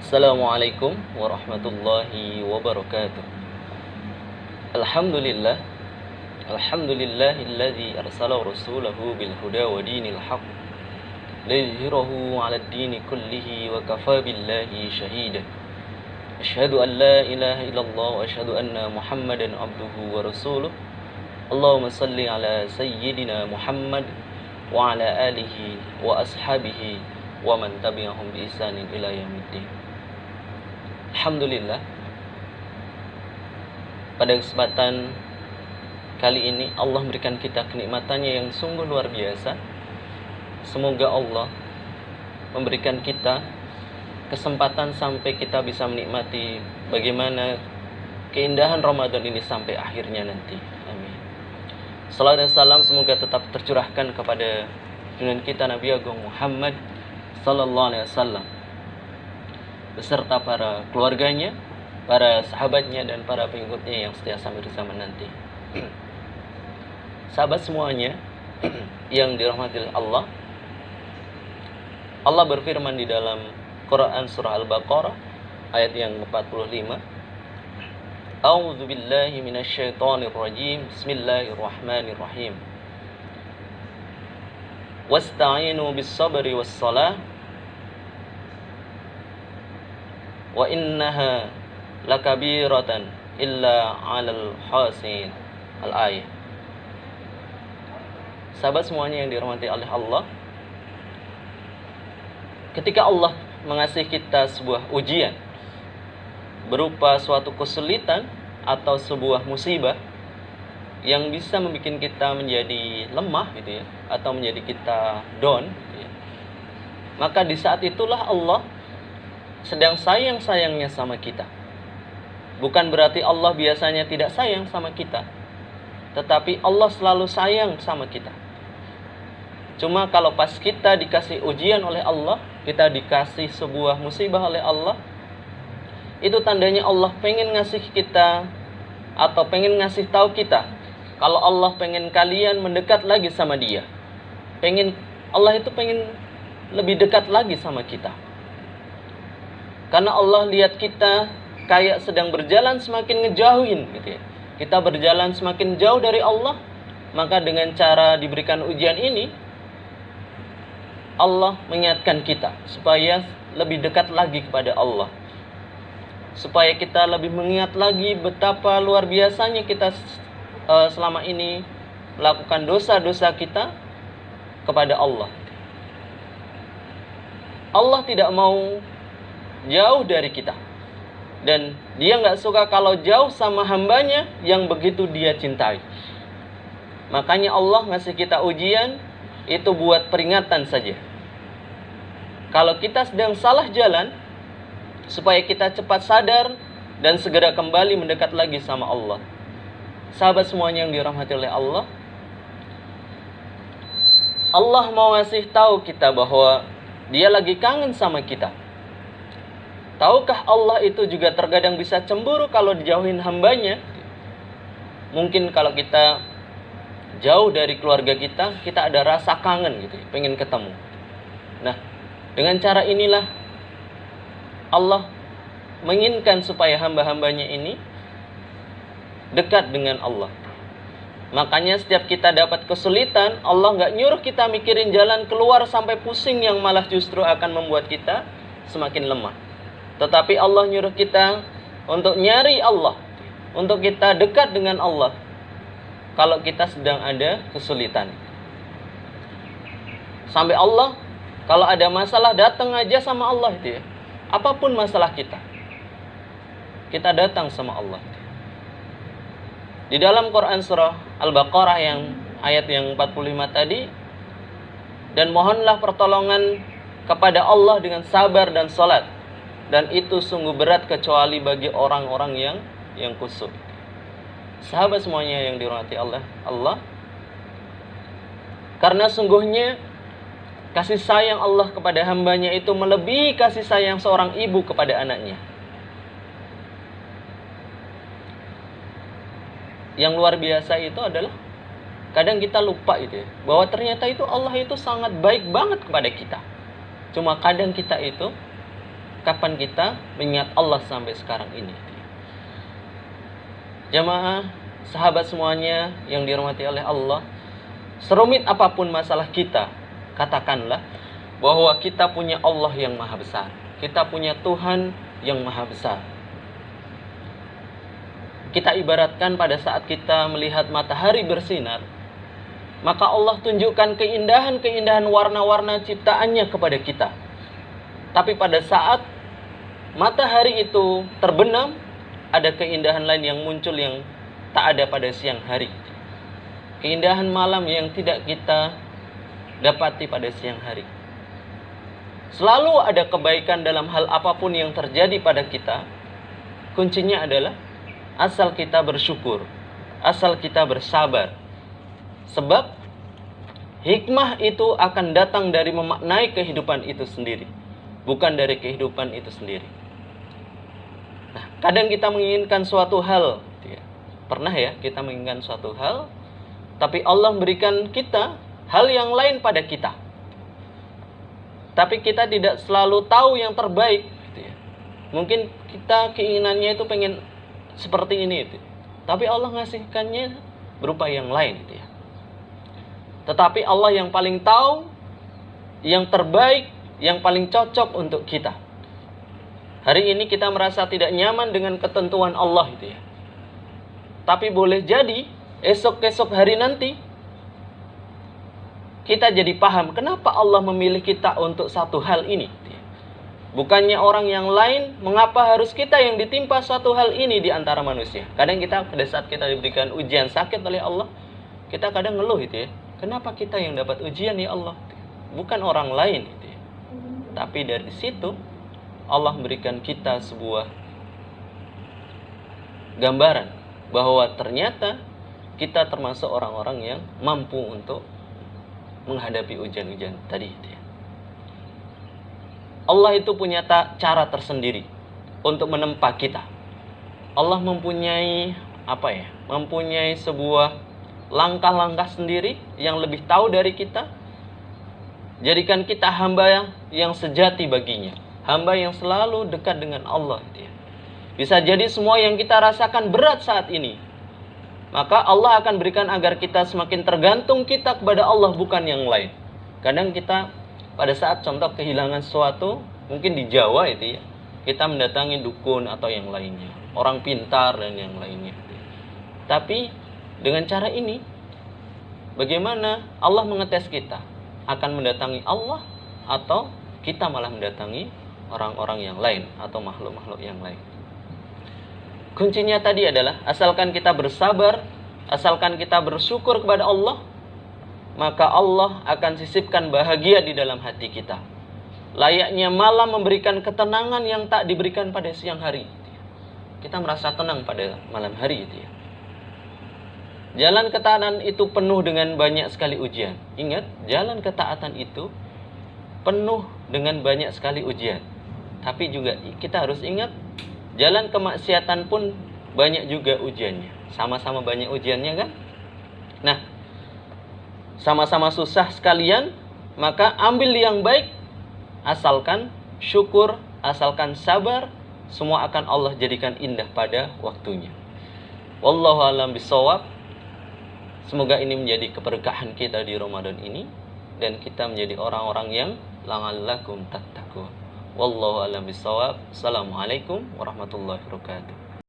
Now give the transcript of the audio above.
Assalamualaikum warahmatullahi wabarakatuh. Alhamdulillah. Alhamdulillahilladzi arsala rasulahu bil huda wa dinil haqq liyuzhirahu 'alad dini kullihi wa kafa billahi shahida. Asyhadu an la ilaha illallah wa asyhadu anna Muhammadan abduhu wa rasuluh. Allahumma salli ala sayyidina Muhammad wa ala alihi wa ashabihi wa man tabi'ahum bi ihsanin ila yaumiddin. Alhamdulillah, pada kesempatan kali ini Allah memberikan kita kenikmatannya yang sungguh luar biasa. Semoga Allah memberikan kita kesempatan sampai kita bisa menikmati bagaimana keindahan Ramadan ini sampai akhirnya nanti. Amin. Salam dan salam semoga tetap tercurahkan kepada junjungan kita Nabi Agung Muhammad sallallahu alaihi wasallam beserta para keluarganya, para sahabatnya, dan para pengikutnya yang setia sampai di zaman nanti. Sahabat semuanya yang dirahmati Allah, Allah berfirman di dalam Quran surah Al-Baqarah ayat yang 45. A'udzu billahi minasyaitonir rajim. Bismillahirrahmanirrahim. Wasta'inu bis-sabri was-shalah wa innaha lakabiratan illa 'alal khasiin. Al-ayah. Sahabat semuanya yang dirahmati oleh Allah, ketika Allah mengasihi kita sebuah ujian berupa suatu kesulitan atau sebuah musibah yang bisa membuat kita menjadi lemah gitu ya, atau menjadi kita down gitu ya, maka di saat itulah Allah sedang sayang-sayangnya sama kita. Bukan berarti Allah biasanya tidak sayang sama kita, tetapi Allah selalu sayang sama kita. Cuma kalau pas kita dikasih ujian oleh Allah, kita dikasih sebuah musibah oleh Allah, itu tandanya Allah pengen ngasih kita, atau pengen ngasih tahu kita kalau Allah pengen kalian mendekat lagi sama Dia. Allah itu pengen lebih dekat lagi sama kita. Karena Allah lihat kita kayak sedang berjalan semakin ngejauhin gitu ya. Kita berjalan semakin jauh dari Allah, maka dengan cara diberikan ujian ini, Allah mengingatkan kita supaya lebih dekat lagi kepada Allah. Supaya kita lebih mengingat lagi betapa luar biasanya kita selama ini melakukan dosa-dosa kita kepada Allah. Allah tidak mau jauh dari kita, dan Dia nggak suka kalau jauh sama hambanya yang begitu Dia cintai. Makanya Allah ngasih kita ujian itu buat peringatan saja. Kalau kita sedang salah jalan, supaya kita cepat sadar dan segera kembali mendekat lagi sama Allah. Sahabat semuanya yang dirahmati oleh Allah, Allah mau ngasih tahu kita bahwa Dia lagi kangen sama kita. Tahukah Allah itu juga terkadang bisa cemburu kalau dijauhin hambanya? Mungkin kalau kita jauh dari keluarga kita, kita ada rasa kangen gitu, pengen ketemu. Nah, dengan cara inilah Allah menginginkan supaya hamba-hambanya ini dekat dengan Allah. Makanya setiap kita dapat kesulitan, Allah nggak nyuruh kita mikirin jalan keluar sampai pusing yang malah justru akan membuat kita semakin lemah. Tetapi Allah nyuruh kita untuk nyari Allah, untuk kita dekat dengan Allah kalau kita sedang ada kesulitan. Sampai Allah kalau ada masalah datang aja sama Allah itu ya. Apapun masalah kita datang sama Allah. Di dalam Quran surah Al-Baqarah yang ayat yang 45 tadi, dan mohonlah pertolongan kepada Allah dengan sabar dan salat, dan itu sungguh berat kecuali bagi orang-orang yang khusyuk. Sahabat semuanya yang dirahmati Allah, karena sungguhnya kasih sayang Allah kepada hambanya itu melebihi kasih sayang seorang ibu kepada anaknya. Yang luar biasa itu adalah kadang kita lupa itu ya, bahwa ternyata itu Allah itu sangat baik banget kepada kita. Cuma kadang kita itu kapan kita mengingat Allah sampai sekarang ini. Jamaah, sahabat semuanya yang dirahmati oleh Allah, serumit apapun masalah kita, katakanlah bahwa kita punya Allah yang maha besar. Kita punya Tuhan yang maha besar. Kita ibaratkan pada saat kita melihat matahari bersinar, maka Allah tunjukkan keindahan-keindahan warna-warna ciptaannya kepada kita. Tapi pada saat matahari itu terbenam, ada keindahan lain yang muncul yang tak ada pada siang hari. Keindahan malam yang tidak kita dapati pada siang hari. Selalu ada kebaikan dalam hal apapun yang terjadi pada kita. Kuncinya adalah asal kita bersyukur, asal kita bersabar. Sebab hikmah itu akan datang dari memaknai kehidupan itu sendiri, bukan dari kehidupan itu sendiri. Nah, kadang kita menginginkan suatu hal, pernah ya kita menginginkan suatu hal, tapi Allah memberikan kita hal yang lain pada kita. Tapi kita tidak selalu tahu yang terbaik. Mungkin kita keinginannya itu pengen seperti ini, tapi Allah ngasihkannya berupa yang lain. Tetapi Allah yang paling tahu, yang terbaik, yang paling cocok untuk kita. Hari ini kita merasa tidak nyaman dengan ketentuan Allah Tapi boleh jadi esok-esok hari nanti kita jadi paham kenapa Allah memilih kita untuk satu hal ini. Bukannya orang yang lain, mengapa harus kita yang ditimpa suatu hal ini di antara manusia. Kadang kita pada saat kita diberikan ujian sakit oleh Allah, kita kadang ngeluh kenapa kita yang dapat ujian ya Allah, bukan orang lain. Tapi dari situ Allah memberikan kita sebuah gambaran bahwa ternyata kita termasuk orang-orang yang mampu untuk menghadapi ujian-ujian tadi. Allah itu punya cara tersendiri untuk menempa kita. Allah mempunyai mempunyai sebuah langkah-langkah sendiri yang lebih tahu dari kita. Jadikan kita hamba yang sejati baginya, hamba yang selalu dekat dengan Allah. Bisa jadi semua yang kita rasakan berat saat ini, maka Allah akan berikan agar kita semakin tergantung kita kepada Allah, bukan yang lain. Kadang kita pada saat contoh kehilangan sesuatu, mungkin di Jawa kita mendatangi dukun atau yang lainnya, orang pintar dan yang lainnya. Tapi dengan cara ini, bagaimana Allah mengetes kita? Akan mendatangi Allah atau kita malah mendatangi orang-orang yang lain atau makhluk-makhluk yang lain? Kuncinya tadi adalah asalkan kita bersabar, asalkan kita bersyukur kepada Allah, maka Allah akan sisipkan bahagia di dalam hati kita. Layaknya malam memberikan ketenangan yang tak diberikan pada siang hari. Kita merasa tenang pada malam hari Jalan ketaatan itu penuh dengan banyak sekali ujian. Ingat, jalan ketaatan itu penuh dengan banyak sekali ujian. Tapi juga kita harus ingat, jalan kemaksiatan pun banyak juga ujiannya. Sama-sama banyak ujiannya kan? Nah, sama-sama susah sekalian, maka ambil yang baik, asalkan syukur, asalkan sabar, semua akan Allah jadikan indah pada waktunya. Wallahu a'lam bishawab. Semoga ini menjadi keberkahan kita di Ramadan ini, dan kita menjadi orang-orang yang la'allakum tattaqun. Wallahu a'lam bishawab. Assalamualaikum warahmatullahi wabarakatuh.